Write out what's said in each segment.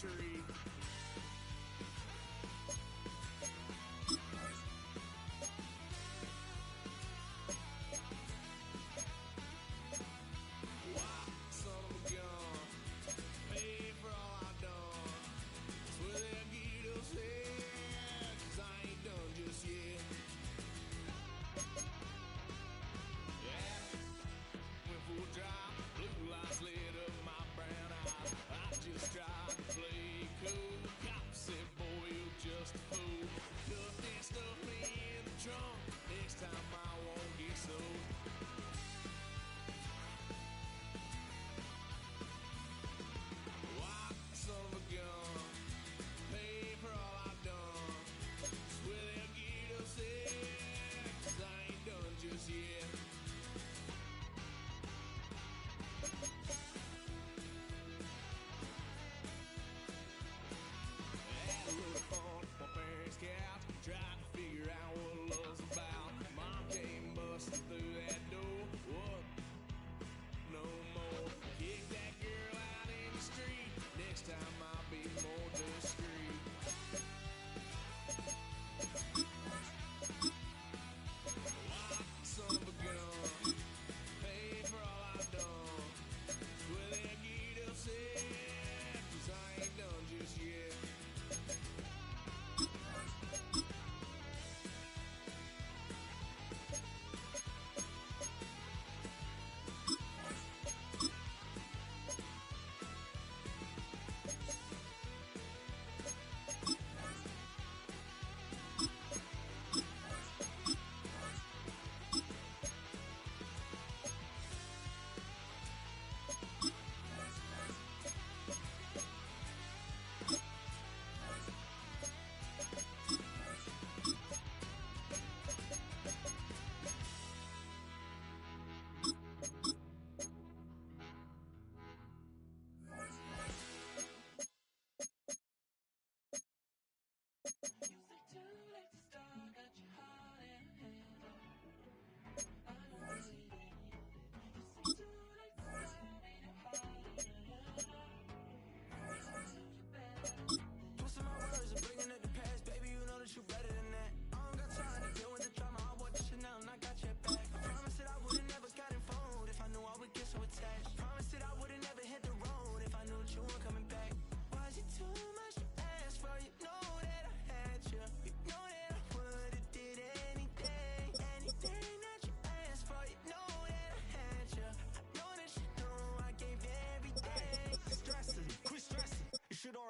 tree.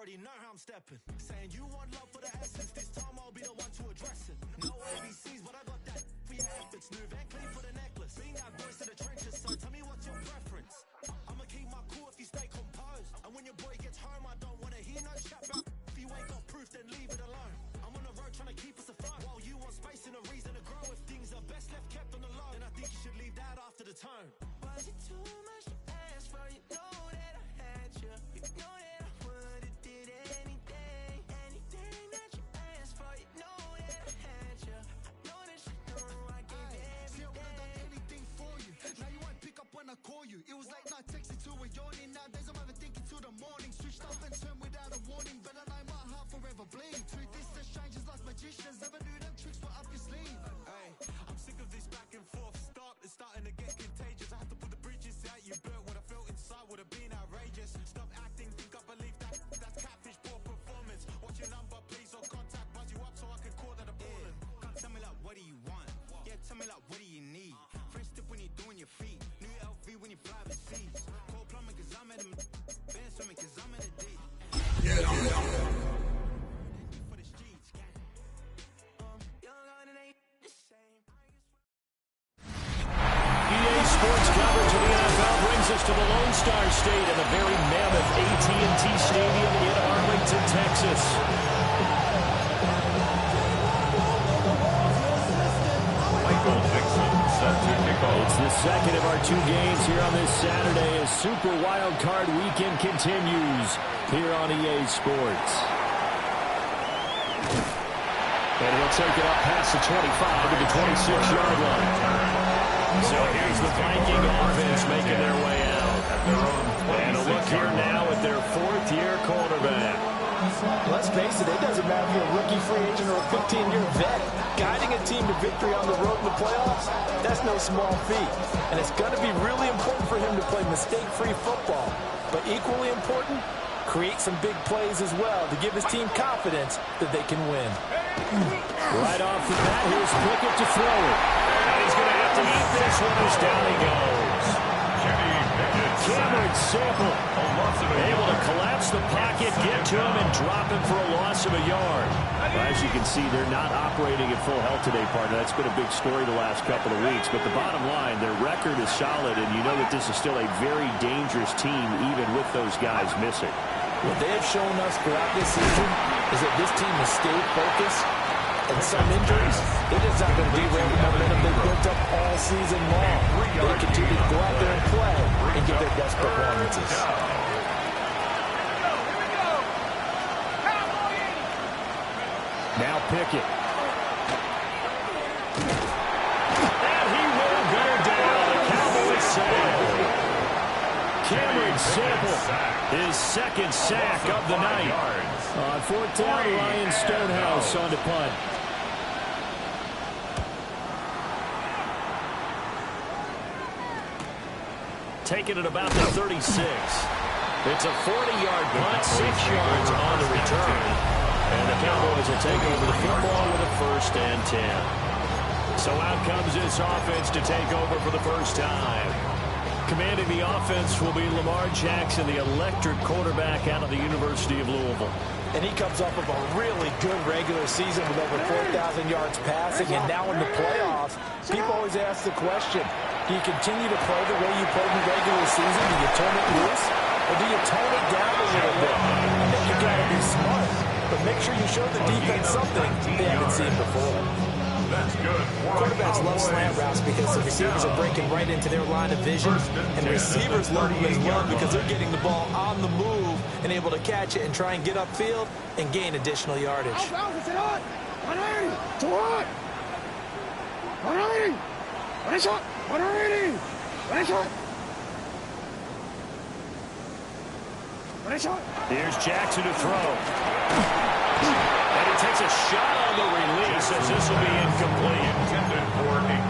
Already know how I'm stepping. Saying you want love for the essence, this time I'll be the one to address it. No ABCs, but I got that for your efforts. New Van Clean for the necklace. Being that voice in the trenches, so tell me what's your preference. I'ma keep my cool if you stay composed. And when your boy gets home, I don't wanna hear no chat about. If you ain't got proof, then leave it alone. I'm on the road trying to keep us afloat. While you want space and a reason to grow. If things are best left kept on the low, then I think you should leave that after the tone. Was it too much to ask for? You know that I had you. You know that I would've did anything. Anything that you asked for. You know that I had you. I know that you know I gave everything. See, I would've done anything for you. Now you won't pick up when I call you. It was late night texting to a yawning. Nowadays I'm overthinking till the morning. Switched up and turned without a warning. But I know my heart forever bleed. Two distant strangers like magicians. Never knew them tricks were up your sleeve. Hey, I'm sick of this back and forth. It's starting to get contagious. I had to put the bridges out you built. What I felt inside would have been outrageous. Stop acting, think I believe that. That's catfish, poor performance. What's your number, please, or contact. Buzz you up so I can call that a ballin'. Come tell me like, what do you want? Yeah, tell me like, what do you need? French tip when you're doing your feet. New LV when you fly overseas. Cold plumbing cause I'm at a band swimming cause I'm at a date. Yeah. For the streets, young on and ain't the same. Sports coverage of the NFL brings us to the Lone Star State and the very mammoth AT&T Stadium in Arlington, Texas. Michael Dixon set to kick off. It's the second of our two games here on this Saturday as Super Wild Card Weekend continues here on EA Sports. And he'll take it up past the 25 to the 26-yard line. So here's the Viking offense making their way out. And a look here now at their fourth-year quarterback. Let's face it, it doesn't matter if you're a rookie free agent or a 15-year vet. Guiding a team to victory on the road in the playoffs, that's no small feat. And it's going to be really important for him to play mistake-free football. But equally important, create some big plays as well to give his team confidence that they can win. Right off the bat, here's Pickett to throw it. And he's going to have to eat this one as down he goes. Cameron Sample able to collapse the pocket, get to him, and drop him for a loss of a yard. Well, as you can see, they're not operating at full health today, partner. That's been a big story the last couple of weeks. But the bottom line, their record is solid, and you know that this is still a very dangerous team, even with those guys missing. What they have shown us throughout this season is that this team has stayed focused, and some injuries, they're just not going to derail the momentum they built up all season long. They continue to go out there and play and give their best performances. Now Pickett. And he will get her down. The Cowboys sack. Cameron Sample, his second sack of the night. On fourth down, Ryan Stonehouse on to punt. Taking it about the 36. It's a 40-yard punt, 6 yards on the return. And the Cowboys will take over the football with a 1st and 10. So out comes this offense to take over for the first time. Commanding the offense will be Lamar Jackson, the electric quarterback out of the University of Louisville. And he comes off of a really good regular season with over 4,000 yards passing. And now in the playoffs, people always ask the question, do you continue to play the way you played in the regular season? Do you turn it loose? Or do you tone it down a little bit? I think you got to be smart. But make sure you show the defense something they haven't seen before. That's good. Quarterbacks love slant routes because the receivers are breaking right into their line of vision. And receivers love them as well because they're getting the ball on the move and able to catch it and try and get upfield and gain additional yardage. Here's Jackson to throw. And he takes a shot on the release as this will be incomplete.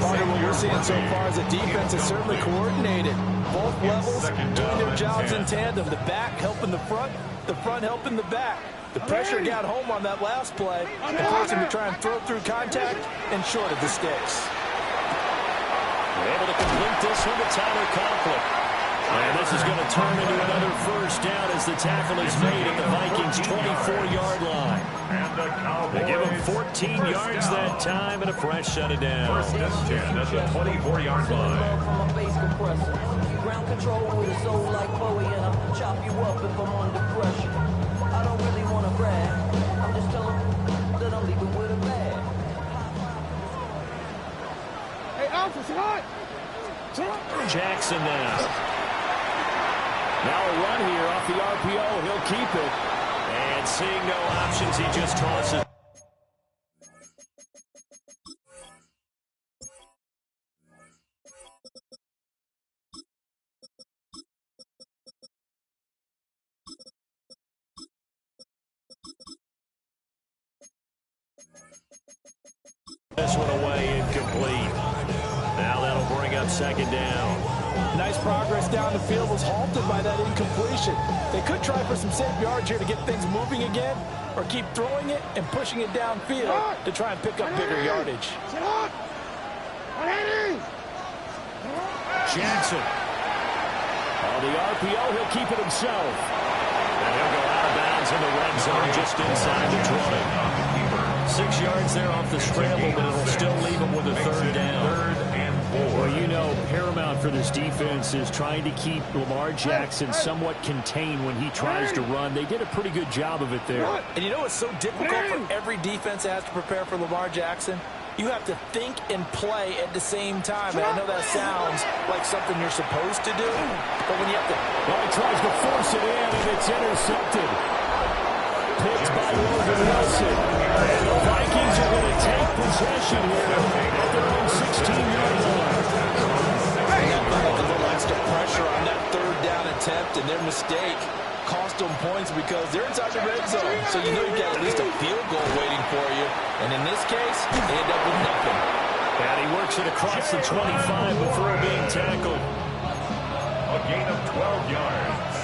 Part of what we're seeing so far is the defense is certainly coordinated. Both levels doing their jobs in tandem. The back helping the front helping the back. The pressure got home on that last play and forced him to try and throw through contact and short of the sticks. We're able to complete this one to Tyler Conklin. And this is going to turn into another first down as the tackle is made at the Vikings' 24-yard line. They give him 14 yards that time and a fresh set of downs. 1st and 10 at the 24-yard line. Ground control with a soul like Bowie, and I'll chop you up if I'm under pressure. I don't really want to brag. I'm just telling that I'm leaving with a bag. Hey, Alpha, sit on! Jackson now. Now a run here off the RPO. He'll keep it. And seeing no options, he just tosses. This one away, incomplete. Now that'll bring up 2nd down. Nice progress down the field was halted by that incompletion. They could try for some safe yards here to get things moving again, or keep throwing it and pushing it downfield to try and pick up bigger yardage. Jackson. On the RPO, he'll keep it himself. And he'll go out of bounds in the red zone just inside the 20. 6 yards there off the scramble, but it'll still leave him with a 3rd down. 3rd and 4. Well, you know, paramount for this defense is trying to keep Lamar Jackson somewhat contained when he tries to run. They did a pretty good job of it there. And you know what's so difficult for every defense that has to prepare for Lamar Jackson? You have to think and play at the same time. And I know that sounds like something you're supposed to do, but when you have to... Well, he tries to force it in, and it's intercepted. Picked by Logan Wilson. And the Vikings are going to take possession here at their own 16-yard line. And that felt like a little extra pressure on that 3rd down attempt, and their mistake cost them points because they're inside the red zone. So you know you've got at least a field goal waiting for you. And in this case, they end up with nothing. And he works it across the 25 before being tackled. A gain of 12 yards.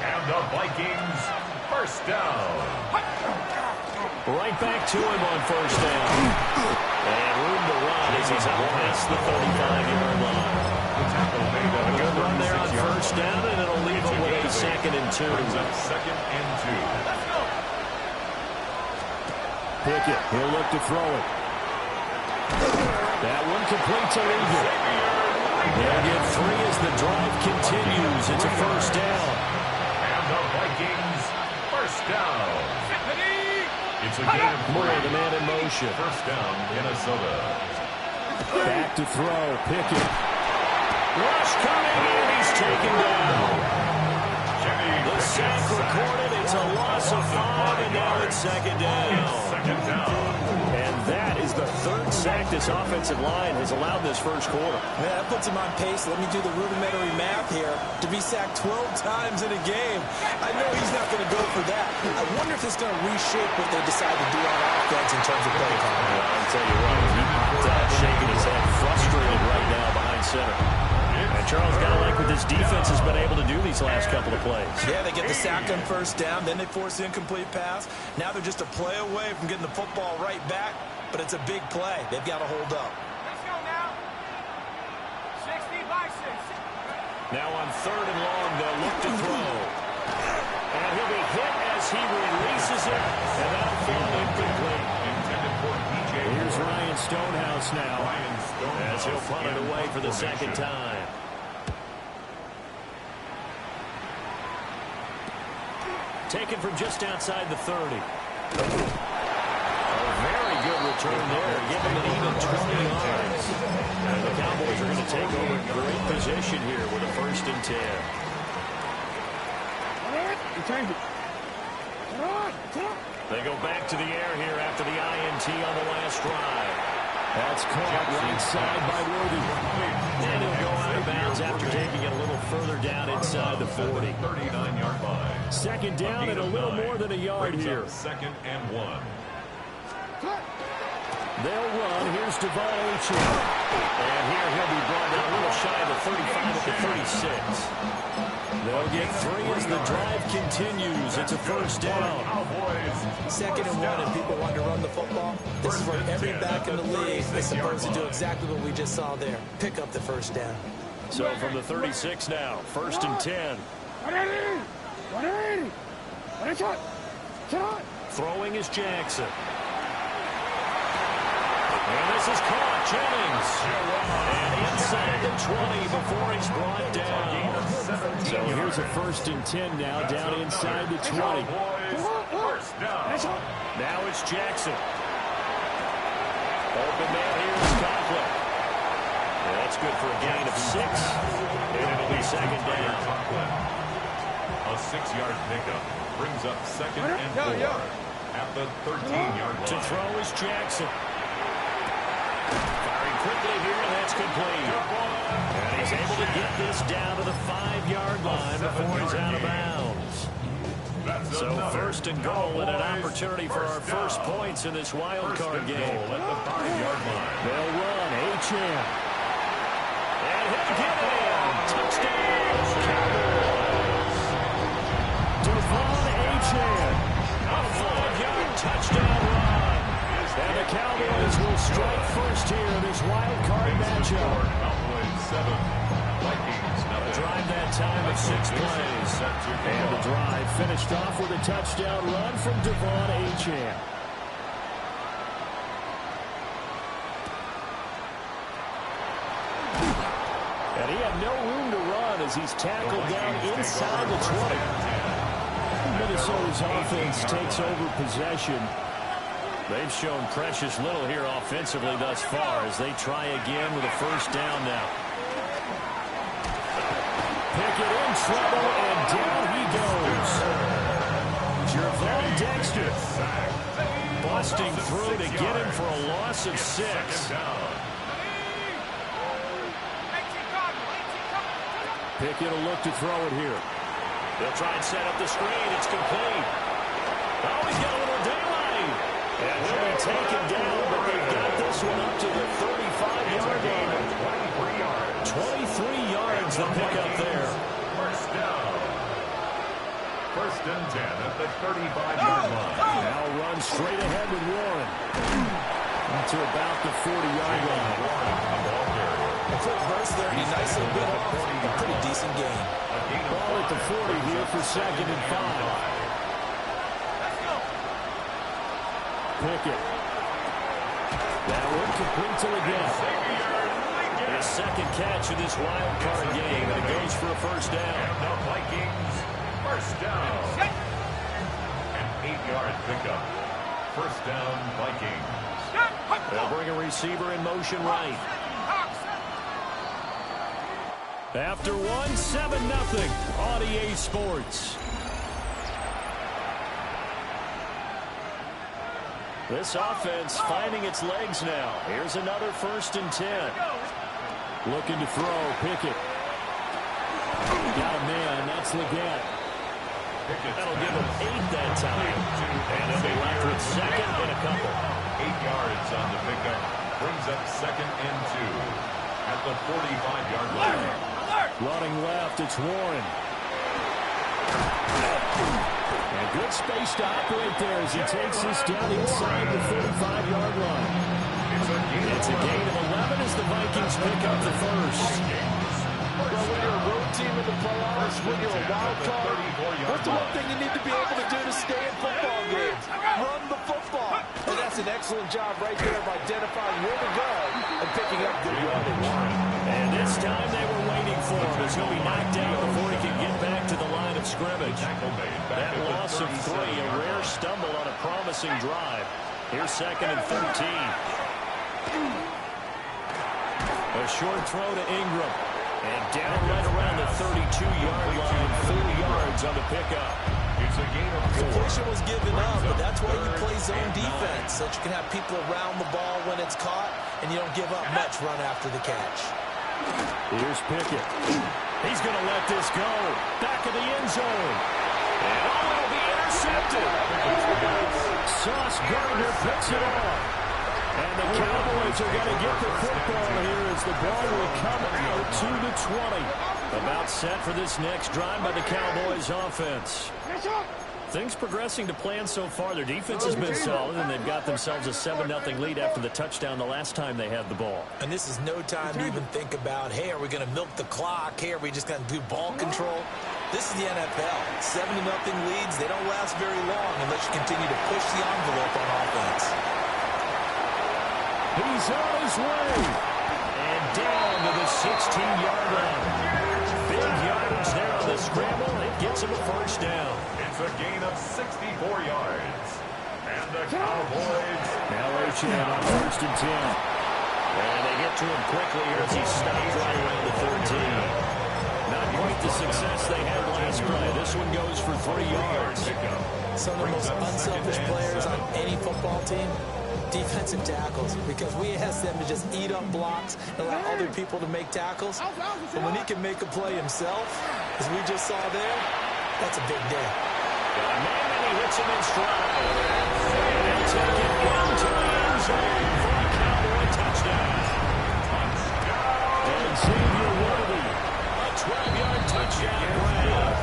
And the Vikings first down. Right back to him on first down. And room to run as he's out past the 35-yard line. A good run there on first down, and it'll leave him with a 2nd and 2. Brings up 2nd and 2. Pickett, he'll look to throw it. That one complete to Eagle. They'll get 3 as the drive continues. It's a first down. And the Vikings first down. It's a gain of More of the man in motion. First down, Minnesota. Back to throw. Pickett. Rush coming in. He's taken down. The sack recorded. It's a loss of 5, and now it's 2nd down. Second down. And that is the 3rd sack this offensive line has allowed this first quarter. Man, that puts him on pace. Let me do the rudimentary math here. To be sacked 12 times in a game, I know he's not going to go for that. I wonder if it's going to reshape what they decide to do on offense in terms of play calling. I'll tell you what, he popped out shaking his head, frustrated right now behind center. And Charles, got to like what this defense has been able to do these last couple of plays. Yeah, they get the sack on first down, then they force the incomplete pass. Now they're just a play away from getting the football right back, but it's a big play. They've got to hold up. Let's go now. 60 by 6. Now on 3rd and long, they'll look to throw. And he'll be hit as he releases it, and that'll fall incomplete. Intended for DJ. Here's Ryan Stonehouse now, as he'll punt it away for the 2nd time. Taken from just outside the 30. A very good return there, giving it even 20 yards. And the Cowboys are going to take over great position here with a 1st and 10. They go back to the air here after the INT on the last drive. That's caught right side by Worthy. And he'll go out of bounds after taking it a little further down inside the 40. 39-yard line. 2nd down and a little more than a yard here. 2nd and 1. They'll run. Here's Devon Achane. And here he'll be brought down a little shy of the 35 at the 36. They'll get 3 as the drive continues. It's a first down. 2nd and 1, and people want to run the football. This is where every back in the league is supposed to do exactly what we just saw there. Pick up the first down. So from the 36 now, 1st and 10. Throwing is Jackson. And this is caught. Jennings. And inside the 20 before he's brought down. So here's a 1st and 10 now, down inside the 20. Now it's Jackson. Open man here is Conklin. And that's good for a gain of 6. And it'll be 2nd down. A 6-yard pickup brings up 2nd and 4 at the 13-yard line. To throw is Jackson. Firing quickly here, and that's complete. And he's able to get this down to the 5-yard line before he's out of bounds. So 1st and goal and an opportunity for our first points in this wild card game. At the 5-yard line. They'll run. Achane. And he'll get it in. Touchdown, Cowboys. Devon Achane. A 5-yard touchdown run. And the Cowboys will strike first here in this wild card matchup. Cowboys 7. Vikings A drive that time of 6 plays. And the drive finished off with a touchdown run from Devon Achane. And he had no room to run as he's tackled down inside the 20. Minnesota's offense takes over possession. They've shown precious little here offensively thus far as they try again with a first down now. Pickett in trouble, and down he goes. Jervon Dexter busting through to get him for a loss of 6. Pickett will look to throw it here. They'll try and set up the screen. It's complete. Oh, he's got a little daylight. And he'll be taken down, but they've got this one up to the 35-yard line. 23 yards the pickup there. First down. First and 10 at the 35-yard line. Now run straight ahead with Warren. To about the 40-yard line. A quick burst there, and he nicely bit off a pretty decent gain. Ball at the 40 here for 2nd and 5. Pickett. That one complete to again. His second catch of this wild card game, and it goes for a first down. And the Vikings, first down. An 8-yard pickup. First down, Vikings. They'll bring a receiver in motion right. After 7-0 on EA Sports. This offense finding its legs now. Here's another 1st and 10. Looking to throw. Pickett. Got a man. That's Leggett. That'll give him 8 that time. And he'll be left with 2nd and a couple. 8 yards on the pickup. Brings up 2nd and 2 at the 45-yard line. Running left, it's Warren. And good space to operate there as he takes this down inside the 35-yard line. It's a gain of 11 as the Vikings pick up the first. Well, when you're a road team in the playoffs, when you're a wild card, what's the one thing you need to be able to do to stay in football games? Run the football. And that's an excellent job right there of identifying where to go and picking up good yardage. And this time they were waiting for him as he'll be knocked down before he can get back to the line of scrimmage. That loss of 3, a rare stumble on a promising drive. Here's 2nd and 13. A short throw to Ingram. And down right around the 32-yard line, 4 yards on the pickup. It's a gain of 4. Completion was given up, but that's why you play zone defense, so that you can have people around the ball when it's caught, and you don't give up much run after the catch. Here's Pickett. He's going to let this go. Back of the end zone. And it'll be intercepted. Sauce Gardner picks it off. And the Cowboys are going to get the football here as the ball will come out to the 20. About set for this next drive by the Cowboys offense. Things progressing to plan so far. Their defense has been solid, and they've got themselves a 7-0 lead after the touchdown the last time they had the ball. And this is no time to even think about, hey, are we going to milk the clock? Hey, are we just going to do ball control? This is the NFL. 7-0 leads, they don't last very long unless you continue to push the envelope on offense. He's on his way. And down to the 16-yard line. Big yardage there on the scramble. It gets him a first down. It's a gain of 64 yards. And the Cowboys. Now H.N. on 1st and 10. And they get to him quickly here as he stopped right around the 13. Not quite the success they had last play. This one goes for 3 yards. Some of the most unselfish players on any football team, defensive tackles, because we ask them to just eat up blocks and allow other people to make tackles. But when he can make a play himself, as we just saw there, that's a big day. Got a man and he hits him in stride. And they'll take it into the end zone for a Cowboy touchdown. And Xavier Worthy, a 12-yard touchdown grab.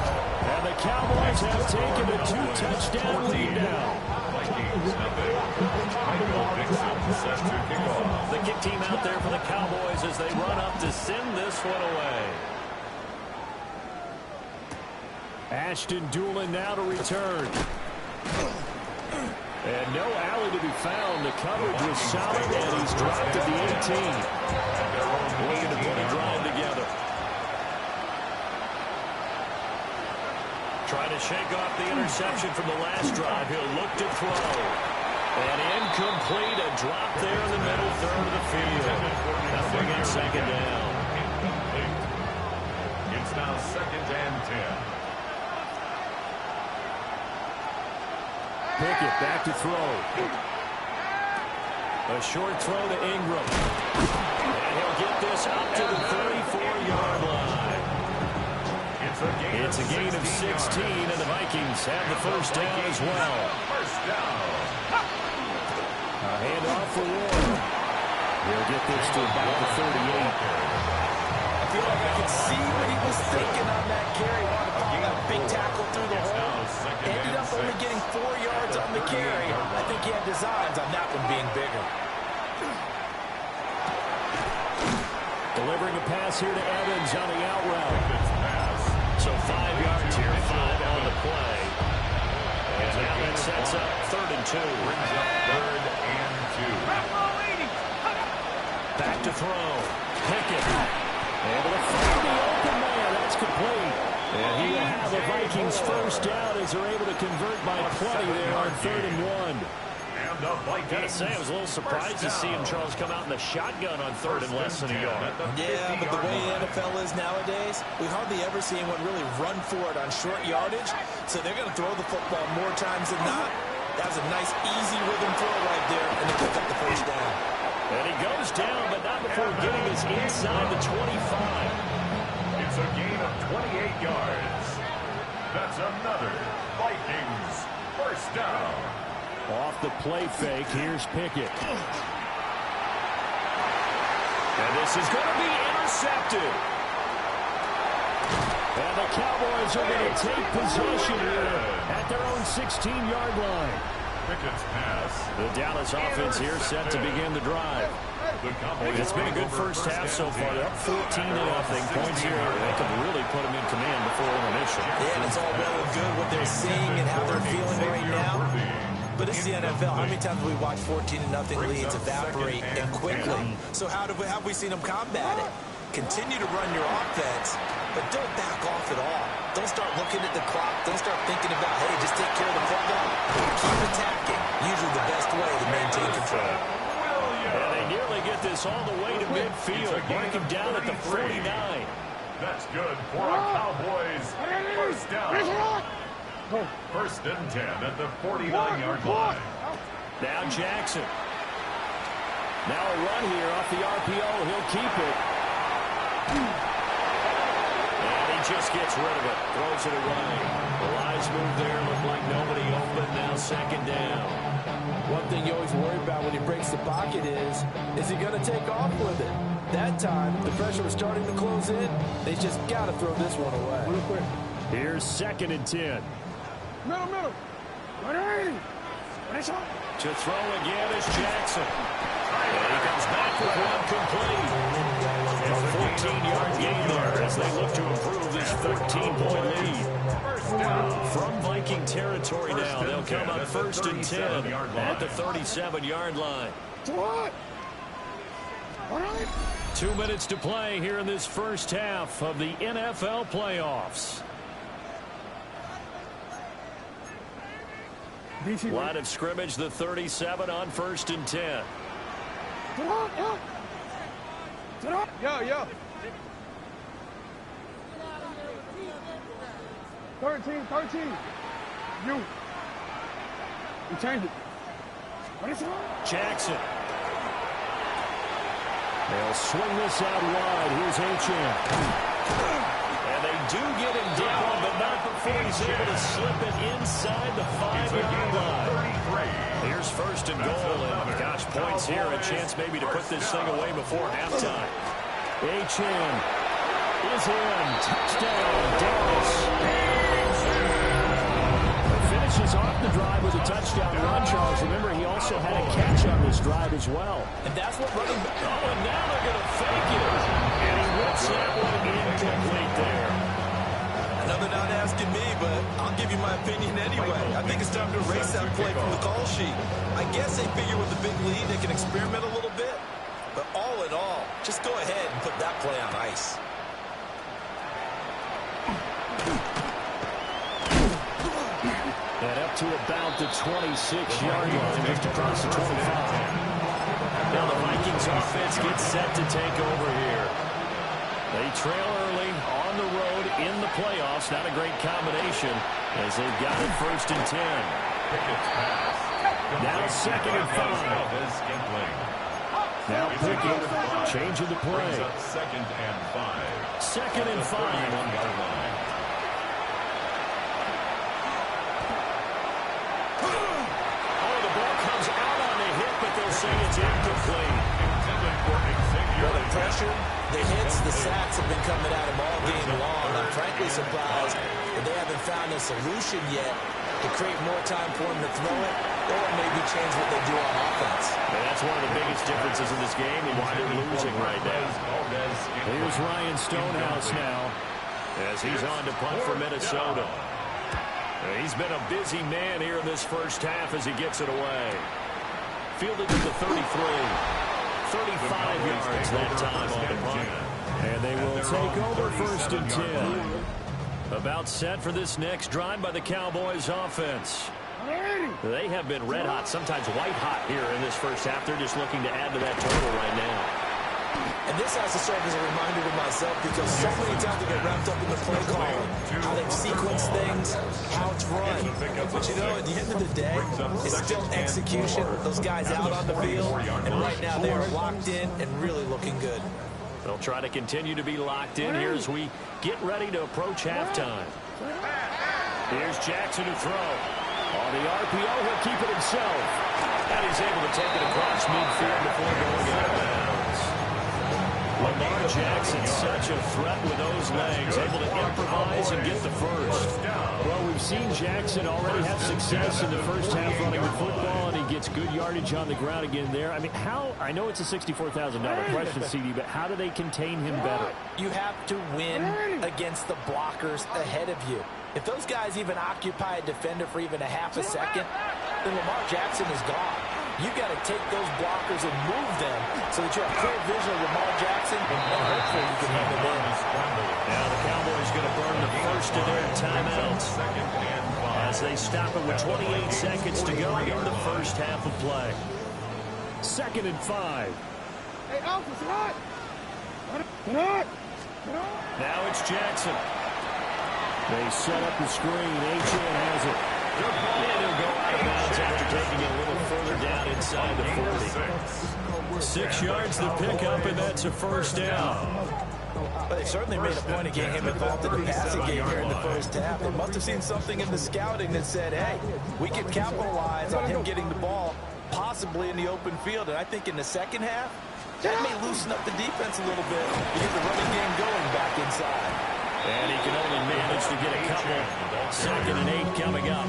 And the Cowboys have taken a 2-touchdown lead now. The kick team out there for the Cowboys as they run up to send this one away. Ashton Doolin now to return. And no alley to be found. The coverage was solid, and he's dropped at the 18. Looking to put a drive together. Trying to shake off the interception from the last drive. He'll look to throw. And incomplete. A drop there in the middle third of the field. That'll bring in 2nd down. It's now 2nd and 10. Pickett back to throw. A short throw to Ingram. And he'll get this up to the 34-yard line. It's a It's a gain of 16, and the Vikings have the first down as well. First down. A handoff for Ward. He'll get this to about the 38. I feel like I could see what he was thinking on that carry. That big tackle through the hole. Ended up only getting 4 yards on the carry. I think he had designs on that one being bigger. Delivering a pass here to Evans on the out route. So 5 yards here, 5 on the play. And now that sets up 3rd and 2. Brings up 3rd and 2. Back to throw. Pickett. Able to find the open man. That's complete. And he will have the Vikings first down as they're able to convert by plenty there on 3rd and 1. Gotta say, I was a little surprised to see him, Charles, come out in the shotgun on 3rd and less than a yard. Yeah, but the way the NFL is nowadays, we hardly ever see anyone really run for it on short yardage. So they're going to throw the football more times than not. That was a nice, easy rhythm throw right there, and they pick up the first down. And he goes down, but not before getting us inside the 25. It's a gain of 28 yards. That's another Vikings first down. Off the play fake, here's Pickett. And this is going to be intercepted. And the Cowboys are going to take possession here at their own 16-yard line. Pickett's pass. The Dallas offense here set to begin the drive. It's been a good first half so far. They're up 14-0. Points here. They could really put them in command before intermission. Yeah, and it's all well and good what they're seeing and how they're feeling right now. But it's the NFL. How many times have we watched 14-0 leads evaporate and quickly? So how have we seen them combat it? Continue to run your offense, but don't back off at all. Don't start looking at the clock. Don't start thinking about, hey, just take care of the football. Keep attacking. Usually the best way to maintain control. And they nearly get this all the way to midfield. Marking down at the 49. That's good for a Cowboys first down. 1st and 10 at the 49-yard line. Now Jackson. Now a run here off the RPO. He'll keep it. And he just gets rid of it. Throws it away. The Lions move there. Look like nobody open. Now 2nd down. One thing you always worry about when he breaks the pocket is he going to take off with it? That time, the pressure was starting to close in. They just got to throw this one away. Real quick. Here's 2nd and 10. Middle. To throw again is Jackson. And he comes back with one complete. A 14-yard gain there as they look to improve this 14-point lead. From Viking territory now, they'll come up 1st and 10 at the 37-yard line. 2 minutes to play here in this first half of the NFL playoffs. Line of scrimmage, the 37 on 1st and 10. Yo. 13. You change it. Jackson. They'll swing this out wide. Here's Achane. And they do get him down, but not before he's able to slip it inside the 5-yard line. Here's 1st and goal, and gosh, points here. A chance maybe to put this thing away before halftime. Achane is in. Touchdown, Dallas. Finishes off the drive with a touchdown run, Charles. Remember, he also had a catch on this drive as well. And that's what running back. Oh, and now they're going to fake it. And he whips that one incomplete there. Another not asking me, but I'll give you my opinion anyway. I think it's time to erase that play from the call sheet. I guess they figure with the big lead they can experiment a little bit. But all in all, just go ahead and put that play on ice. And up to about the 26-yard line, just across the 25. Now the Vikings offense gets set to take over here. They trail early on the road in the playoffs. Not a great combination as they've got it 1st and 10. Now 2nd and 5. Now Pickett changing the play. 2nd and 5. 2nd and 5. pressure, the hits, the sacks have been coming at him all game long. I'm frankly surprised that they haven't found a solution yet to create more time for him to throw it or maybe change what they do on offense. And that's one of the biggest differences in this game and why they're losing right now. Here's Ryan Stonehouse now as he's on to punt for Minnesota. He's been a busy man here in this first half as he gets it away. Fielded to the 33. 35 yards that time on the punt. And they will take over 1st and 10. About set for this next drive by the Cowboys offense. They have been red hot, sometimes white hot here in this first half. They're just looking to add to that total right now. And this has to serve as a reminder to myself because so many times I get wrapped up in the play calling, how they've sequenced things, how it's run. But you know, at the end of the day, it's still execution. Those guys out on the field, and right now they are locked in and really looking good. They'll try to continue to be locked in here as we get ready to approach halftime. Here's Jackson to throw. On the RPO, he'll keep it himself. And he's able to take it across midfield before going out of bounds. Lamar Jackson, such a threat with those legs, able to improvise and get the first. Well, we've seen Jackson already have success in the first half running the football, and he gets good yardage on the ground again there. I mean, I know it's a $64,000 question, CD, but how do they contain him better? You have to win against the blockers ahead of you. If those guys even occupy a defender for even a half a second, then Lamar Jackson is gone. You've got to take those blockers and move them so that you have clear vision of Lamar Jackson, and hopefully you can have him in. Now the Cowboys going to burn the first of their timeouts as they stop it with 28 seconds to go in the first half of play. 2nd and 5. Hey, Alpha, tonight. Now it's Jackson. They set up the screen. Achane has it. And he'll go out of bounds after taking it a little further down inside the 40. 6 yards to pick up, and that's a first down. But they certainly made a point of getting him involved in the passing game here in the first half. They must have seen something in the scouting that said, hey, we can capitalize on him getting the ball possibly in the open field. And I think in the second half, that may loosen up the defense a little bit to get the running game going back inside. And he can only manage to get a couple. 2nd and 8 coming up.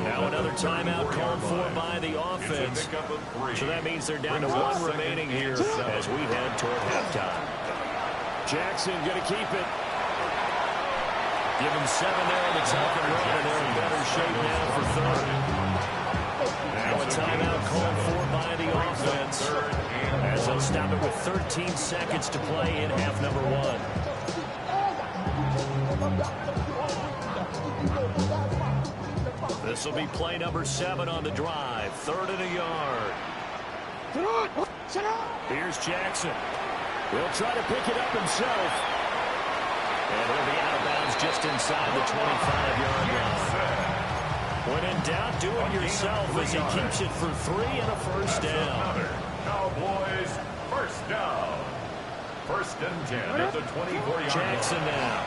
Now another timeout called for by the offense. So that means they're down to 1 remaining here as we head toward halftime. Jackson going to keep it. Give him 7 there on the top and run, and they're in better shape now for 3rd. Now a timeout called for by the offense as they'll stop it with 13 seconds to play in half number 1. This will be play number 7 on the drive. 3rd and a yard. Here's Jackson. He'll try to pick it up himself. And he'll be out of bounds just inside the 25-yard line. When in doubt, do it yourself as he keeps it for 3 and a first down. Cowboys, first down. 1st and 10 at the 24-yard line. Jackson now.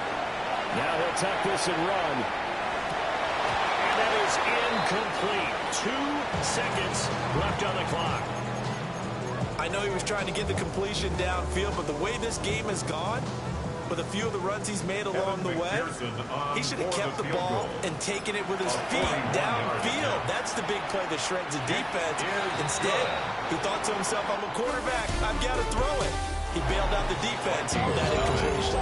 Now he'll tuck this and run. And that is incomplete. 2 seconds left on the clock. I know he was trying to get the completion downfield, but the way this game has gone, with a few of the runs he's made along the way, he should have kept the ball and taken it with his feet downfield. That's the big play that shreds the defense. Instead, he thought to himself, I'm a quarterback, I've got to throw it. He bailed out the defense with that incompletion.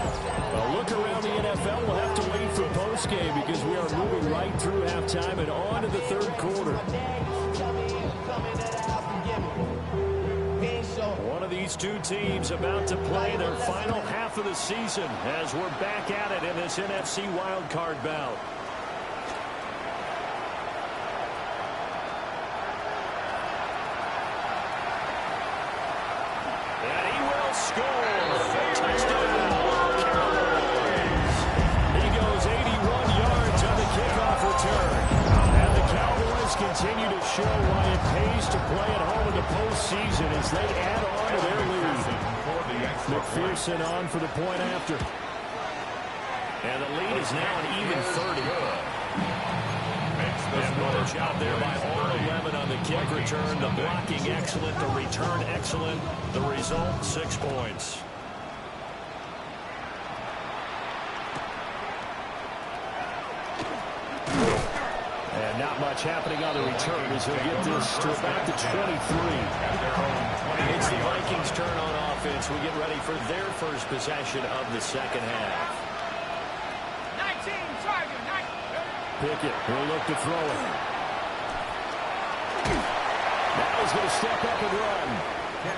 Well, look around the NFL. We'll have to wait for postgame because we are moving right through halftime and on to the 3rd quarter. One of these two teams about to play their final half of the season as we're back at it in this NFC wildcard bout. And he will score. Touchdown, Cowboys. He goes 81 yards on the kickoff return. And the Cowboys continue to show why it pays to play at home in the postseason as they add on to their lead. McPherson on for the point after. And the lead is now an even 30. And what a job there by Orlando. 11 on the kick return. The blocking excellent, the return excellent. The result, 6 points. And not much happening on the return as he'll get this to about the 23. It's the Vikings' turn on offense. We get ready for their first possession of the second half. 19, target, 19. Pickett will look to throw it. Now he's going to step up and run.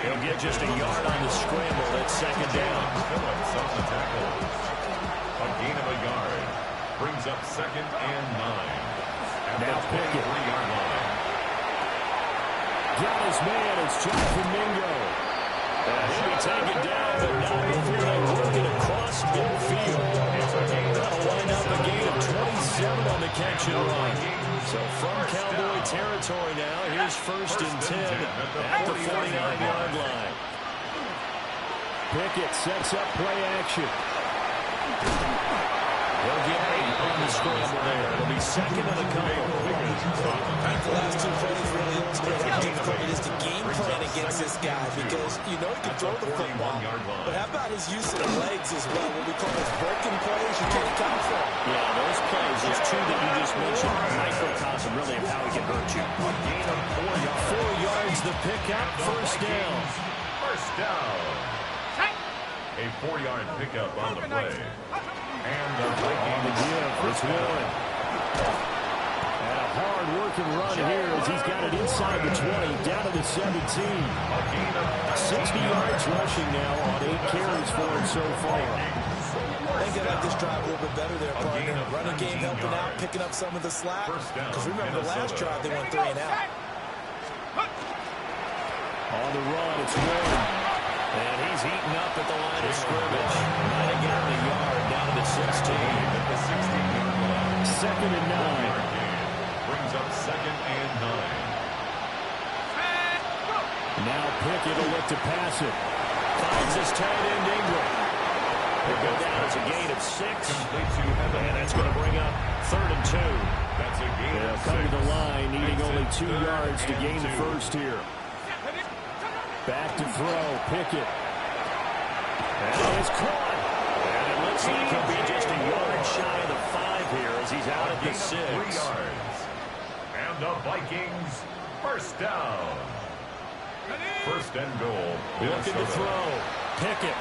He'll get just a yard on the scramble. It's second down. Phillips on the tackle. A gain of a yard. Brings up 2nd and 9. Now Pickett. 3-yard line. Got his man. It's Jonathan Mingo. He'll be taken down, but not before they work it across midfield. That'll wind up a gain of 27 on the catch and run. So from Cowboy territory now, here's 1st and 10 at the 49-yard line. Pickett sets up play action. He'll get 8 on the scramble there. It'll be 2nd and a couple. I think the last 2 plays really illustrate how difficult it is to game plan against this guy because you know he can throw the football, but how about his use of the legs as well? What we call those broken plays, you can't account for. Yeah, those plays, those 2 that you just mentioned, microcosm really of how he can hurt you. A gain of 4 yards. 4 yards the pickup, first down. First down. A 4-yard pickup on the play. And the On the give, it's Warren. And a hard-working run here as he's got it inside the 20, down to the 17. 60 yards rushing now on 8 carries for him so far. I think I like this drive a little bit better there, partner. Running game helping out, picking up some of the slack. Because remember the last drive, they went 3 and out. On the run, it's Warren. And he's eaten up at the line of scrimmage. Might have gotten a yard down to the 16. at the 16-yard line. 2nd and 9. Brings up 2nd and 9. Now Pickett will look to pass it. Finds his tight end Ingram. He'll go down as a gain of 6. And that's going to bring up 3rd and 2. That's a gain They'll of come 6. to the line, needing only 2 yards to gain the 2. first here. Back to throw, Pickett. And it's caught. And it looks like he'll be just a yard shy of the 5 here as he's out at the 6. 3 yards. And the Vikings, first down. 1st and goal. Looking to throw. Pickett.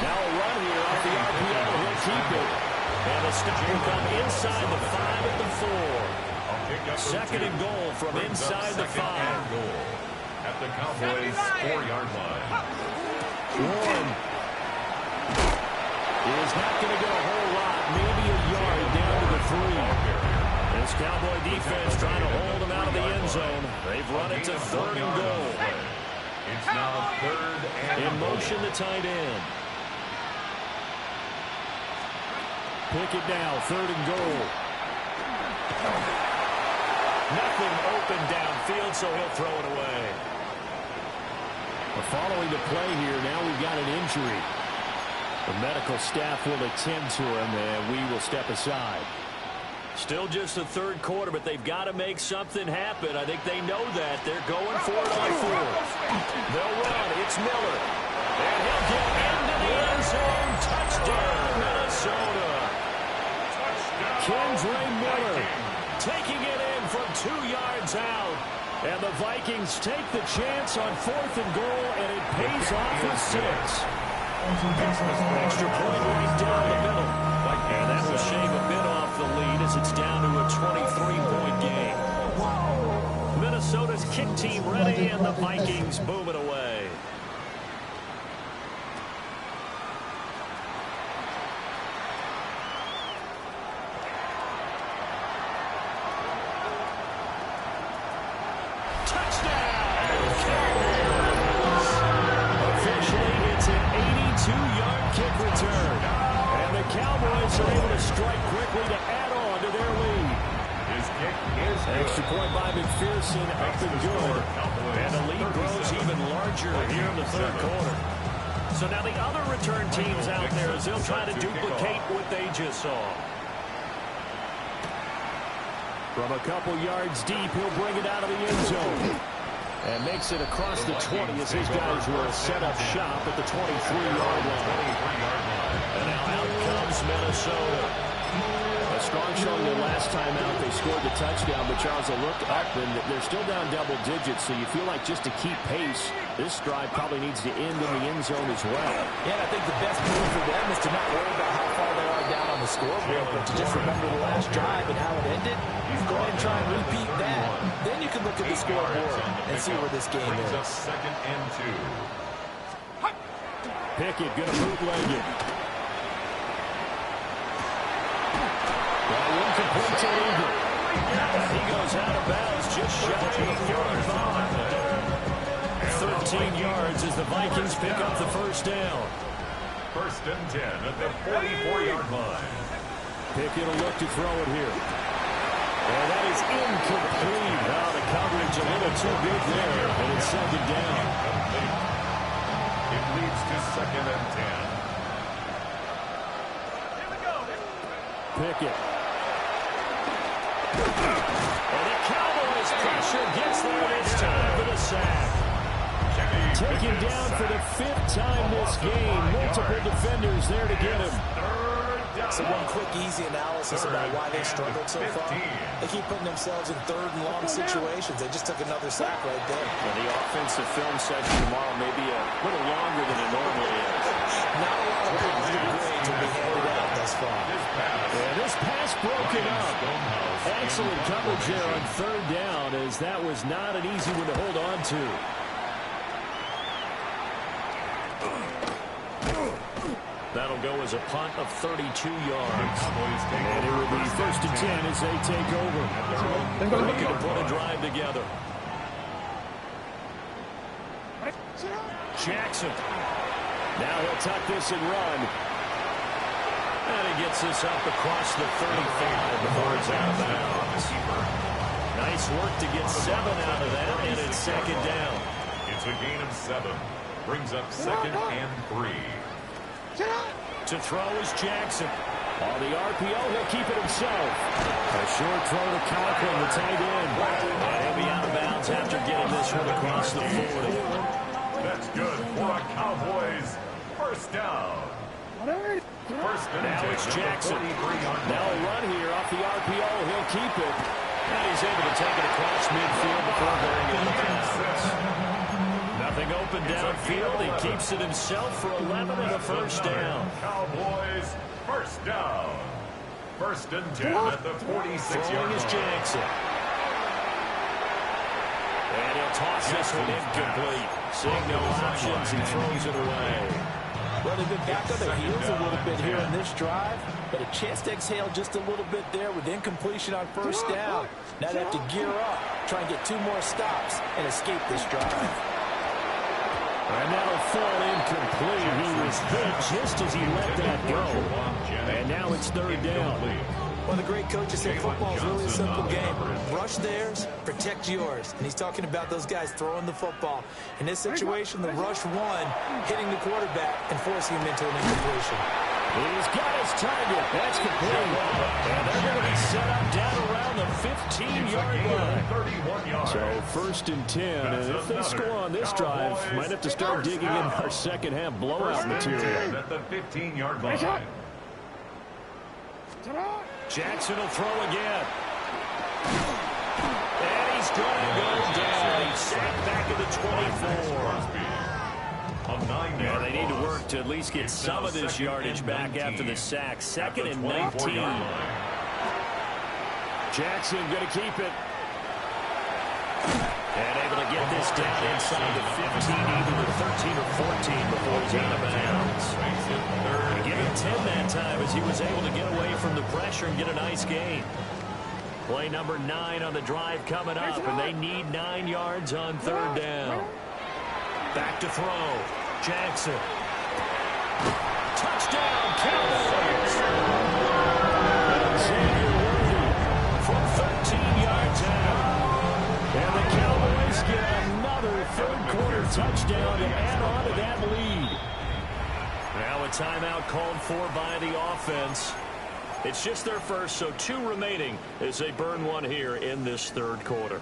Now a run here off the RPO. He'll keep it. And the stop will come inside the 5 at the 4. 2nd and goal from inside the 5. At the Cowboys' 4-yard line. Warren is not going to get a whole lot, maybe a yard down to the 3. This Cowboy defense trying to hold them out of the end zone. They've run it to 3rd and goal. It's now 3rd and In motion, the tight end. Pickett now, 3rd and goal. Nothing open downfield, so he'll throw it away. Following the play here, now we've got an injury. The medical staff will attend to him, and we will step aside. Still just the 3rd quarter, but they've got to make something happen. I think they know that. They're going for it on 4th. They'll run. It's Miller. And he'll get into the end zone. Touchdown, Minnesota. Kendre Miller taking it in from 2 yards out. And the Vikings take the chance on 4th and goal, and it pays off with 6. Extra point right down the middle. And that will shave a bit off the lead as it's down to a 23-point game. Minnesota's kick team ready, and the Vikings booming away. Cowboys are able to strike quickly to add on to their lead. His kick is Extra point by McPherson, up and good. And the lead grows even larger here in the 3rd quarter. So now the other return teams out there as they'll try to duplicate what they just saw. From a couple yards deep, he'll bring it out of the end zone. And makes it across the 20 as his guys will set up shop at the 23-yard line. And now out comes Minnesota. A strong showing their last time out. They scored the touchdown, but Charles, they looked up, and they're still down double digits, so you feel like just to keep pace, this drive probably needs to end in the end zone as well. Yeah, I think the best move for them is to not worry about how far they are down on the scoreboard, but to just remember the last drive and how it ended. Go ahead and try and repeat that. Then you can look at the scoreboard and see where this game is. Second and 2. Pickett gonna bootleg it. Incomplete to Eagle. He goes out of bounds just shy of the 45. 13 yards as the Vikings pick up the first down. First and 10 at the 44-yard line. Pickett will look to throw it here. And that is incomplete. Now the coverage a little too good there, and it's second down. It leads to second and 10. Pickett. And the Cowboys pressure gets there this time for the sack. Taken down for the 5th time this game. Multiple defenders there to get him. So one quick, easy analysis about why they struggled so far. They keep putting themselves in third and long situations. They just took another sack right there. And the offensive film session tomorrow may be a little longer than it normally is. Not a lot of positive grades will be handed out thus far. And this pass broken up. Excellent coverage there on third down, as that was not an easy one to hold on to. That'll go as a punt of 32 yards. And it will be first and 10 as they take over. Looking to put a drive together. Jackson. Now he'll tuck this and run. And he gets this up across the 35 before it's out of bounds. Nice work to get 7 out of that, and it's second down. It's a gain of 7. Brings up second and 3. To throw is Jackson. On the RPO, he'll keep it himself. A short throw to Conklin, the tight end. And he'll be out of bounds after getting this one across the 40. That's good for a Cowboys first down. First and Now it's Jackson. Now a run here off the RPO. He'll keep it. And he's able to take it across midfield before going into bounds. Nothing open downfield. He keeps it himself for 11 and a first down. Cowboys first down. First and 10 at the 46-yard line. Is Jackson. And he'll toss this one incomplete. Seeing no options, he throws it away. Well, they've been back on their heels a little bit here in this drive, but a chance to exhale just a little bit there with incompletion on first down. Now they have to gear up, try and get 2 more stops, and escape this drive. And that'll fall incomplete. He was hit just as he let that go. And now it's third down. Well, the great coach has said football is really a simple game. Rush theirs, protect yours. And he's talking about those guys throwing the football. In this situation, the rush won, hitting the quarterback and forcing him into an incompletion. He's got his target. That's complete. And they're going to be set up down around the 15-yard line. So first and 10. And if they score on this drive, might have to start digging in our second half blowout material. At the 15-yard line. Jackson will throw again. And he's going to go down. He's sacked back at the 24. Yeah, they need to work to at least get some of this yardage back after the sack. Second and 19. Jackson going to keep it. And able to get this down inside the 15, either the 13 or 14 before he's out of bounds. Give him 10 that time as he was able to get away from the pressure and get a nice gain. Play number 9 on the drive coming up, and they need 9 yards on third down. Back to throw. Jackson. Touchdown, Cowboys! Xavier Worthy from 13 yards out. And the Cowboys get another third-quarter touchdown to add on to that lead. Now a timeout called for by the offense. It's just their first, so 2 remaining as they burn one here in this third quarter.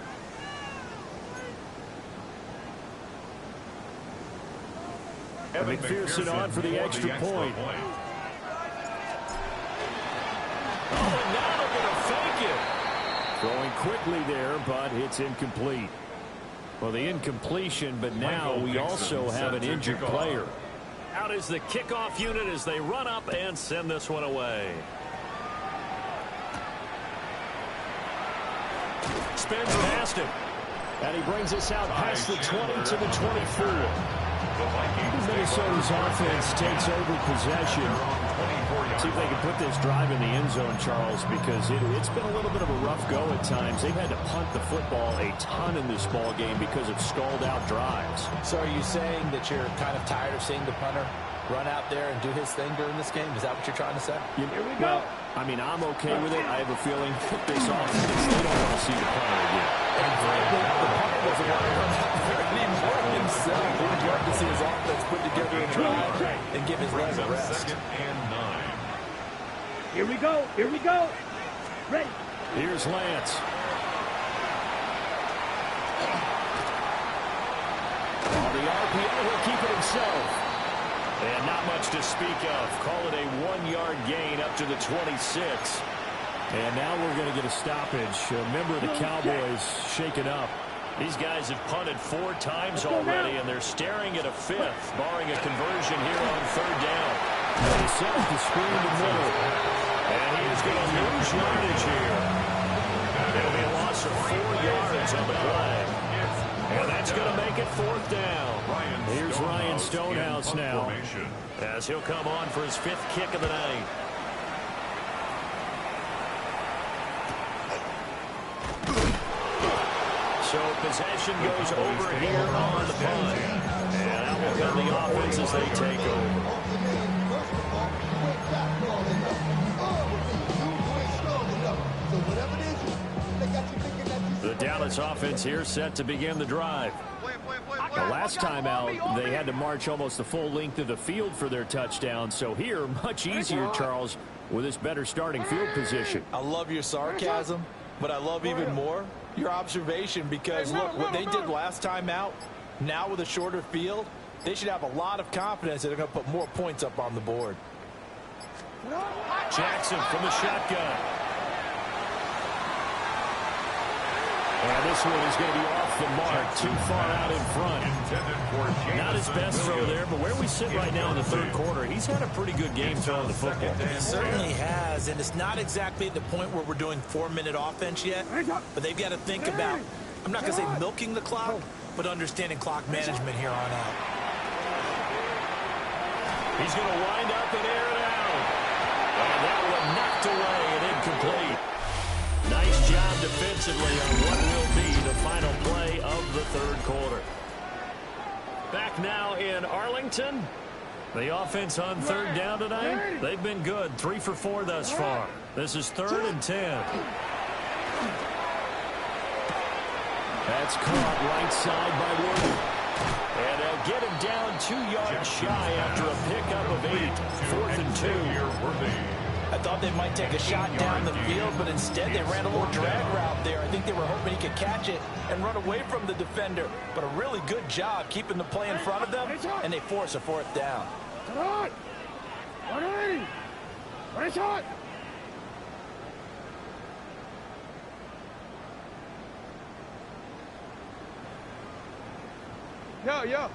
McPherson on for the extra point. Oh, and now they're going to fake it. Throwing quickly there, but it's incomplete. Well, the incompletion, but now we also have an injured player. Out is the kickoff unit as they run up and send this one away. Spins past him. And he brings us out past the 20 to the 24. Minnesota's offense takes over possession. See if they can put this drive in the end zone, Charles, because it's been a little bit of a rough go at times. They've had to punt the football a ton in this ball game because of stalled-out drives. So are you saying that you're kind of tired of seeing the punter run out there and do his thing during this game? Is that what you're trying to say? Here we go. Well, I mean, I'm okay with it. I have a feeling this offense, they don't want to see the punter again. And frankly, the punter doesn't want to run out there anymore himself. He'd love to see his offense put together a drive and give his legs a rest. 2nd and 9. Here we go. Here we go. Ready. Here's Lance. Oh, the RPO will keep it himself. And not much to speak of. Call it a 1-yard gain up to the 26. And now we're going to get a stoppage. A member of the Cowboys shaken up. These guys have punted 4 times already, and they're staring at a 5th, barring a conversion here on 3rd down. They set up the screen in the middle. And he is going to lose yardage here. It'll be a loss of 4 yards on the play. And that's going to make it 4th down. Here's Ryan Stonehouse now. As he'll come on for his 5th kick of the night. So possession goes over here on the punt. And out will come the offense as they take over. The Dallas offense here set to begin the drive. The last time out, they had to march almost the full length of the field for their touchdown. So here, much easier, Charles, with this better starting field position. I love your sarcasm, but I love even more your observation, because look, what they did last time out, now with a shorter field, they should have a lot of confidence that they're going to put more points up on the board. Jackson from the shotgun. And this one is going to be off the mark, too far out in front. Not his best throw there, but where we sit right now in the 3rd quarter, he's had a pretty good game throwing the football. He certainly has, and it's not exactly at the point where we're doing 4-minute offense yet, but they've got to think about, I'm not going to say milking the clock, but understanding clock management here on out. He's going to wind up and air it out. And that one knocked away and incomplete. Nice job defensively on what will be the final play of the 3rd quarter. Back now in Arlington. The offense on 3rd down tonight, they've been good. 3 for 4 thus far. This is 3rd and 10. That's caught right side by Wood. And they'll get him down 2 yards shy after a pickup of 8. 4th and 2. I thought they might take a shot down the field, but instead they ran a little drag route there. I think they were hoping he could catch it and run away from the defender. But a really good job keeping the play in front of them, and they force a 4th down. Yo.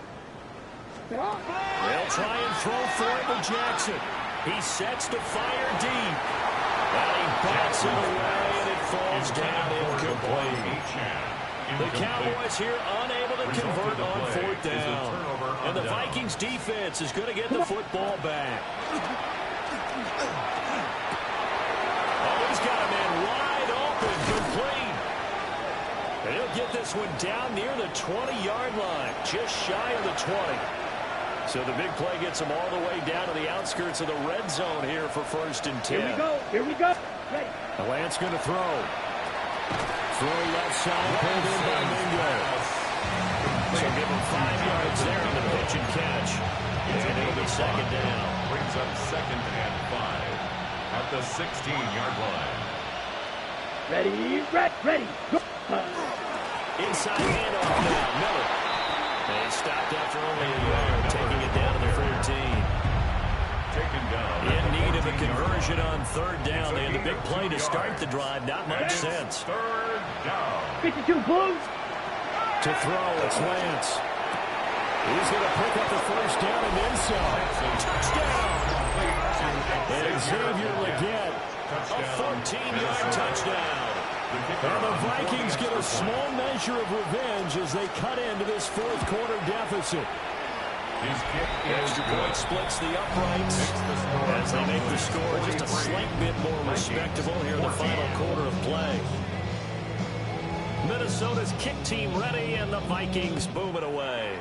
They'll try and throw for it to Jackson. He sets to fire deep. And he backs it away, and it falls down incomplete. The Cowboys here unable to convert on 4th down. And the Vikings defense is going to get the football back. Oh, he's got a man wide open, complete. And he'll get this one down near the 20-yard line, just shy of the 20. So the big play gets them all the way down to the outskirts of the red zone here for 1st and 10. Here we go. Ready. Lance going to throw. Throw left side, pulled in by Mingo. So give him 5 yards there on the pitch and catch. And it'll be 2nd down. Brings up 2nd and 5. at the 16-yard line. Ready, ready, go. Inside handoff now, Miller. They stopped after only a yard, taking it down to the 14. Taken down. In need of a conversion on third down. They had the big play to start the drive. Not much sense. Third down. 52 Blues. To throw, it's Lance. He's going to pick up the first down and then some. Touchdown! And Xavier Legette, a 14-yard touchdown. And the Vikings get a small measure of revenge as they cut into this fourth quarter deficit. His kick Extra point splits the uprights as they make the score just a slight bit more respectable here in the final quarter of play. Minnesota's kick team ready, and the Vikings boom it away.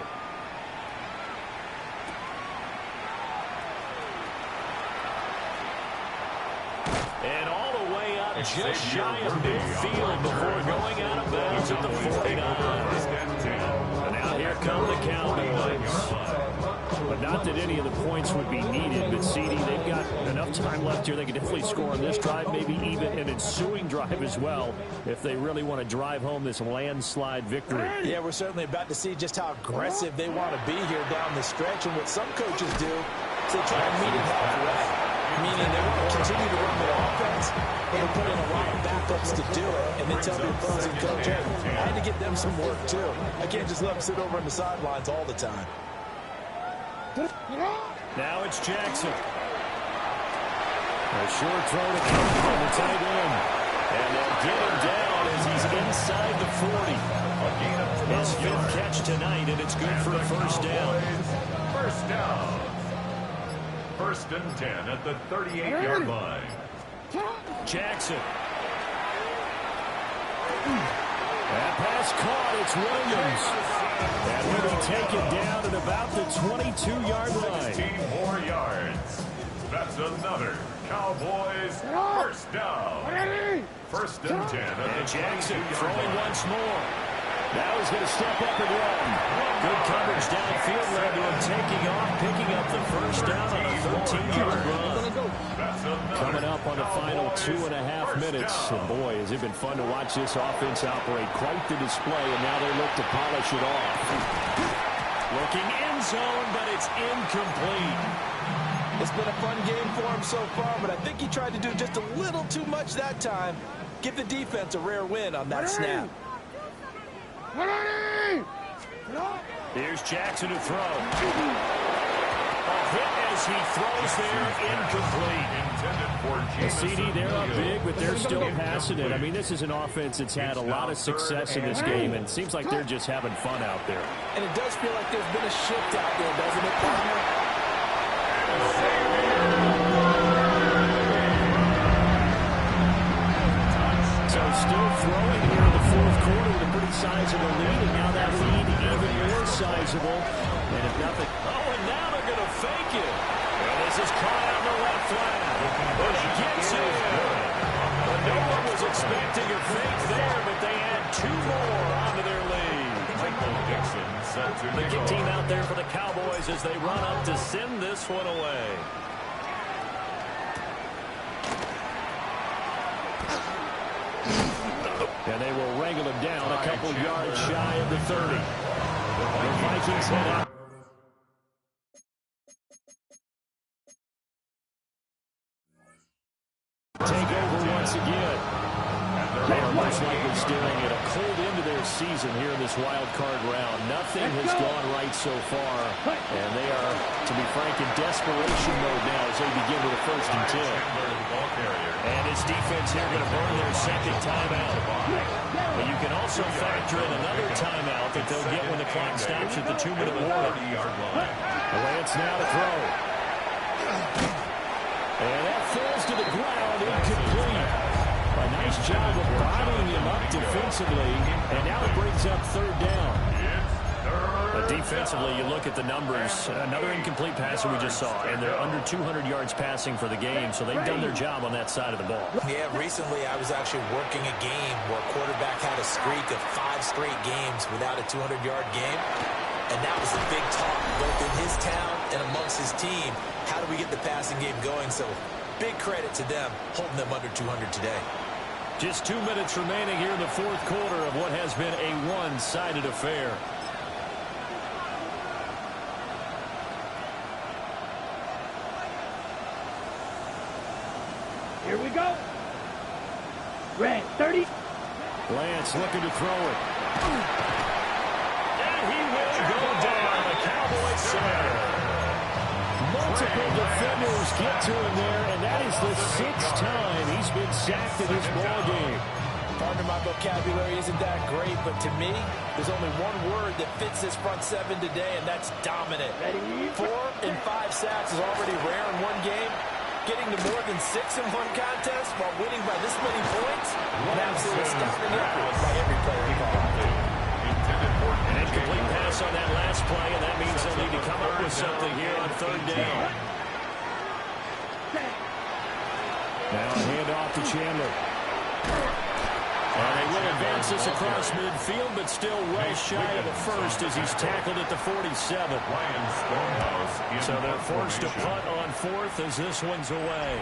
And all the way up just shy of midfield before going out of bounds at the 49. And now here come the Cowboys. But not that any of the points would be needed, but CD, they've got enough time left here. They can definitely score on this drive, maybe even an ensuing drive as well, if they really want to drive home this landslide victory. Yeah, we're certainly about to see just how aggressive they want to be here down the stretch. And what some coaches do is they try to meet it halfway, meaning they want to continue to run their offense, but they put in a lot of backups to do it, and they tell the opposing coach, hey, I had to get them some work too. I can't just let them sit over on the sidelines all the time. Now it's Jackson. A short throw to Kennedy on the tight end. And they'll get him down as he's inside the 40. His fifth catch tonight, and it's good for a first down. First down. First and 10 at the 38-yard line. Jackson. That pass caught. It's Williams. And will be taken down at about the 22-yard line. 16 more yards. That's another Cowboys first down. First and 10. And Jackson throwing once more. Now he's going to step up and run. Good coverage downfield led to him taking off, picking up the first down on a 13-yard run. Coming up on the final 2.5 minutes. And boy, has it been fun to watch this offense operate. Quite the display, and now they look to polish it off. Looking end zone, but it's incomplete. It's been a fun game for him so far, but I think he tried to do just a little too much that time. Give the defense a rare win on that snap. Here's Jackson to throw. A hit as he throws there, incomplete. The CD, they're up big, but they're still passing it. I mean, this is an offense that's had a lot of success in this game, and it seems like they're just having fun out there. And it does feel like there's been a shift out there, doesn't it, partner? So still throwing here in the fourth quarter with a pretty sizable lead, and now that lead even more sizable. And if nothing, and now they're going to fake it. And this is caught out in the left flat. But he gets it. No one was expecting a fake there, but they add two more onto their lead. Michael Dixon set to The kick team out there for the Cowboys as they run up to send this one away. And they will wrangle him down a couple yards shy of the 30. The Vikings head up. Take over once again. They are most likely staring at a cold end to their season here in this wild card round. Nothing has gone right so far, and they are, to be frank, in desperation mode now as they begin with a 1st and 10. And his defense here going to burn their second timeout. But you can also factor in another timeout that they'll get when the clock stops at the 2-minute warning. Lance now to throw. And that falls to the ground, incomplete. A nice job of bottling him up defensively, and now it brings up 3rd down. But defensively, you look at the numbers, another incomplete pass that we just saw, and they're under 200 yards passing for the game, so they've done their job on that side of the ball. Yeah, recently I was actually working a game where a quarterback had a streak of 5 straight games without a 200-yard game, and that was a big talk both in his town and amongst his team. How do we get the passing game going? So big credit to them holding them under 200 today. Just 2 minutes remaining here in the fourth quarter of what has been a one-sided affair. Here we go. Red 30. Lance looking to throw it. And he will go down. The Cowboys center. Multiple defenders get to him there, and that is the 6th time he's been sacked in this ball game. Partner, my vocabulary isn't that great, but to me, there's only one word that fits this front seven today, and that's dominant. 4 and 5 sacks is already rare in one game. Getting to more than 6 in one contest while winning by this many points, an absolute astounding effort by every player involved. An incomplete pass on that last play, and that means they'll need to come up with something here on 3rd down. Now a handoff to Chandler. And they will advance this across midfield, but still well shy of the first as he's tackled at the 47. So they're forced to punt on 4th as this one's away.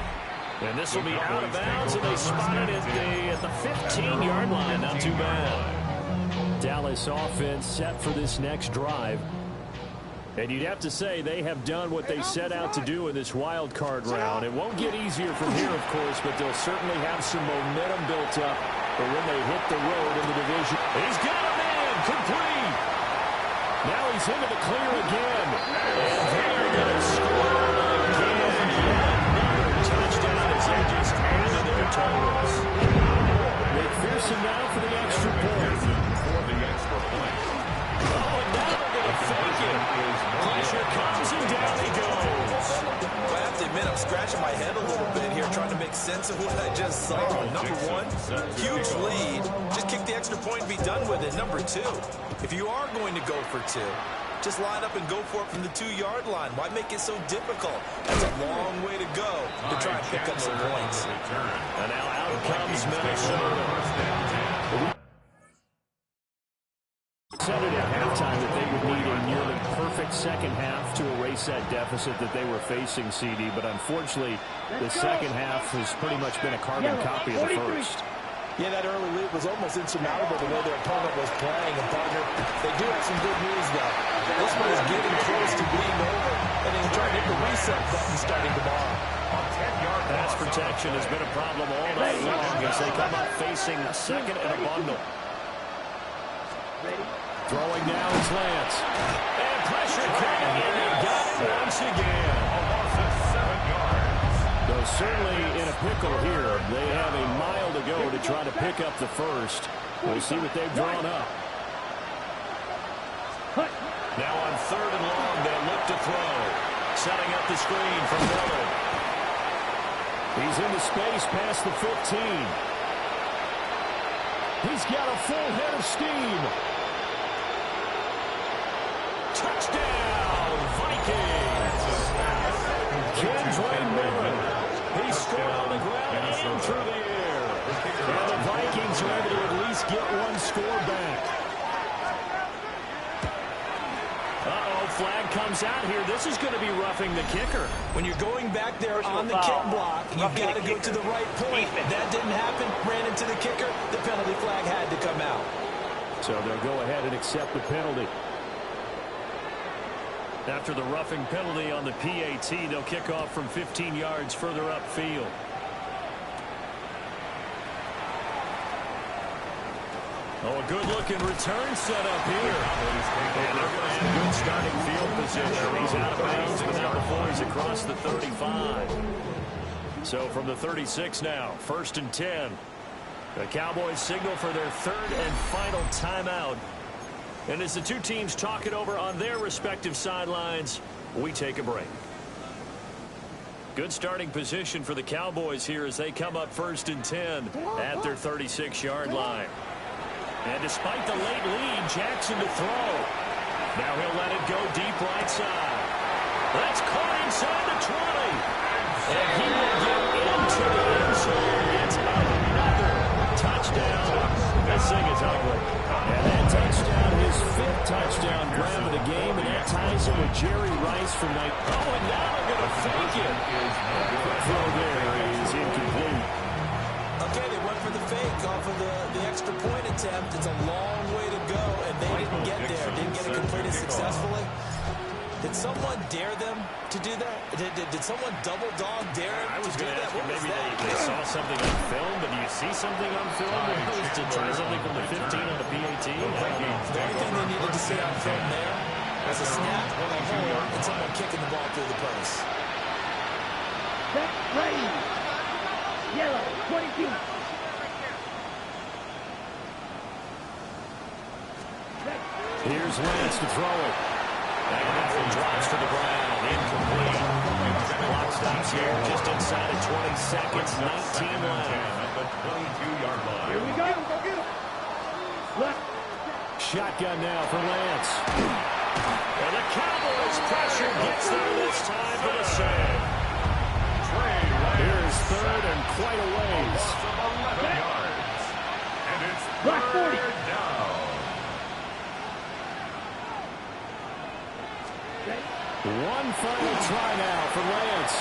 And this will be out of bounds, and they spot it at the 15-yard line. Not too bad. Dallas offense set for this next drive. And you'd have to say they have done what they set out to do in this wild card round. It won't get easier from here, of course, but they'll certainly have some momentum built up for when they hit the road in the division. He's got a man, complete. Now he's into the clear again. And they're going to score again. Another touchdown as they just added their totals. McPherson now for the extra point. Oh, and now they're going to fake it. Pressure comes and down he goes. Well, I have to admit, I'm scratching my head a little bit here trying to make sense of what I just saw. Number 1, huge lead. Just kick the extra point and be done with it. Number 2, if you are going to go for 2, just line up and go for it from the 2-yard line. Why make it so difficult? That's a long way to go to try and pick up some points. And now out comes Minnesota. Said it at halftime that they would need a nearly perfect second half to erase that deficit that they were facing, CD. But unfortunately, the second half has pretty much been a carbon copy of the first. Yeah, that early lead was almost insurmountable the way their opponent was playing. And, partner, they do have some good news, though. This one is getting close to being over, and they can try to hit the reset button starting tomorrow. Pass protection has been a problem all night long as they come up facing a second and a bundle. Throwing now is Lance. And pressure coming, and they got it once again. Though certainly in a pickle here. They have a mile to go to try to pick up the first. We'll see what they've drawn up. Now on 3rd and long, they'll look to throw. Setting up the screen from Miller. He's into space past the 15. He's got a full head of steam. Touchdown, Vikings! Kendra Miller. He scored on the ground and through the air. And the Vikings are able to at least get one score back. Uh-oh, flag comes out here. This is going to be roughing the kicker. When you're going back there on the kick block, you've got to go to the right point. That didn't happen. Ran into the kicker. The penalty flag had to come out. So they'll go ahead and accept the penalty. After the roughing penalty on the PAT, they'll kick off from 15 yards further upfield. Oh, a good-looking return set up here. And they're going to have good starting field position. He's out of bounds, but not before he's across the 35. So from the 36 now, 1st and 10. The Cowboys signal for their 3rd and final timeout. And as the two teams talk it over on their respective sidelines, we take a break. Good starting position for the Cowboys here as they come up 1st and 10 at their 36-yard line. And despite the late lead, Jackson to throw. Now he'll let it go deep right side. That's caught inside the 20. And he will get into the end zone. It's another touchdown. This thing is ugly. And that touchdown, his 5th touchdown grab of the game, and that ties him with Jerry Rice from night. Oh, and now they're going to fake it. Throw there is incomplete. Okay, they went for the fake off of the extra point attempt. It's a long way to go, and they didn't get there. Didn't get it completed successfully. Did someone dare them to do that? Did someone double dog dare them to do that? What was Maybe that? they saw something on film, but do you see something on film? To try something from the 15 on the PAT? The only thing they needed to see on film there was a snap, a hole, and someone kicking the ball through the post. Set, ready. Yellow, 22. Here's Lance to throw it. And that one drops to the ground. Incomplete. Clock stops here just inside of 20 seconds. 19 left. At the 22-yard line. Here we go. Go get him. Left. Shotgun now for Lance. And the Cowboys pressure gets there this time for the save. Here's third and quite a ways. 11 yards. And it's Black 40. third down. One final try now for Lance.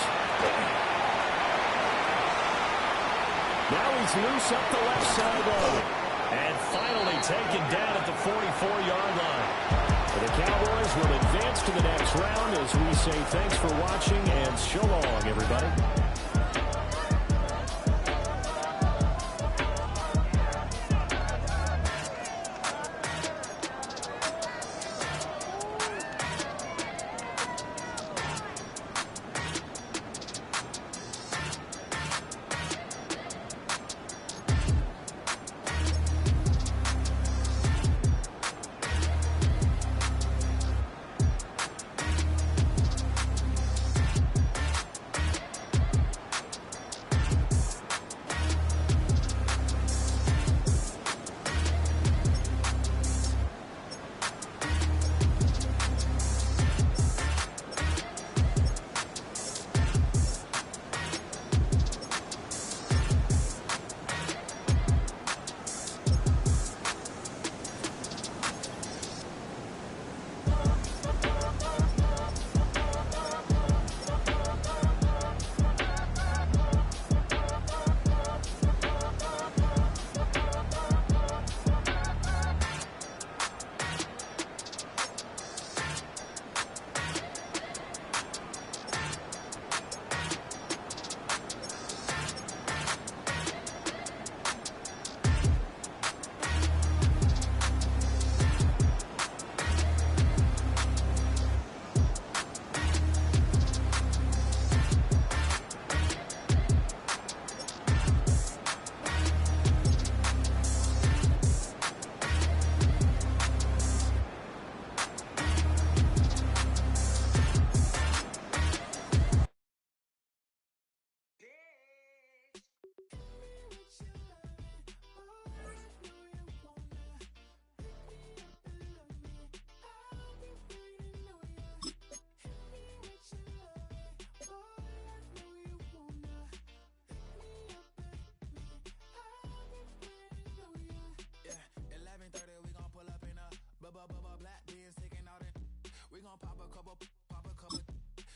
Now he's loose up the left sideline. And finally taken down at the 44-yard line. The Cowboys will advance to the next round as we say thanks for watching and so long, everybody.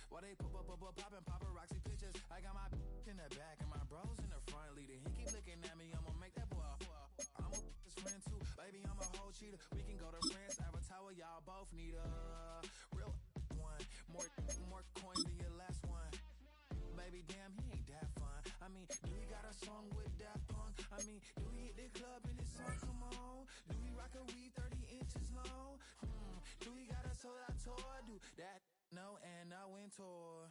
While they poppin' paparazzi pictures. I got my in the back and my bros in the front leading. He keep looking at me, I'ma make that boy. I'm a his friend too, baby, I'm a whole cheater. We can go to France, Avatar, y'all both need a real one. More coin than your last one. Baby, damn, he ain't that fun. I mean, do he got a song with that punk? I mean, do he hit the club in his song? Come on. Do he rock a weed 30 inches long? Do he got a sold out tour? Do that? No, and I went tour.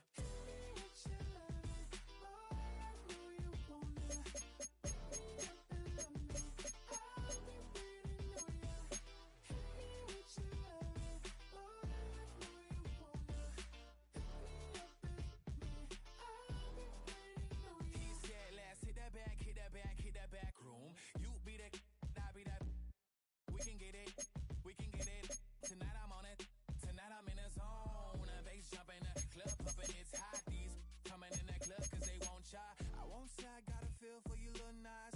Hit that back room. You be that, I be that. We can get it. Tonight I'm on it. Tonight I'm in a zone. A bass jumping, a club pumping, it's hot. These coming in that club cause they won't try. I won't say I got a feel for you little nice.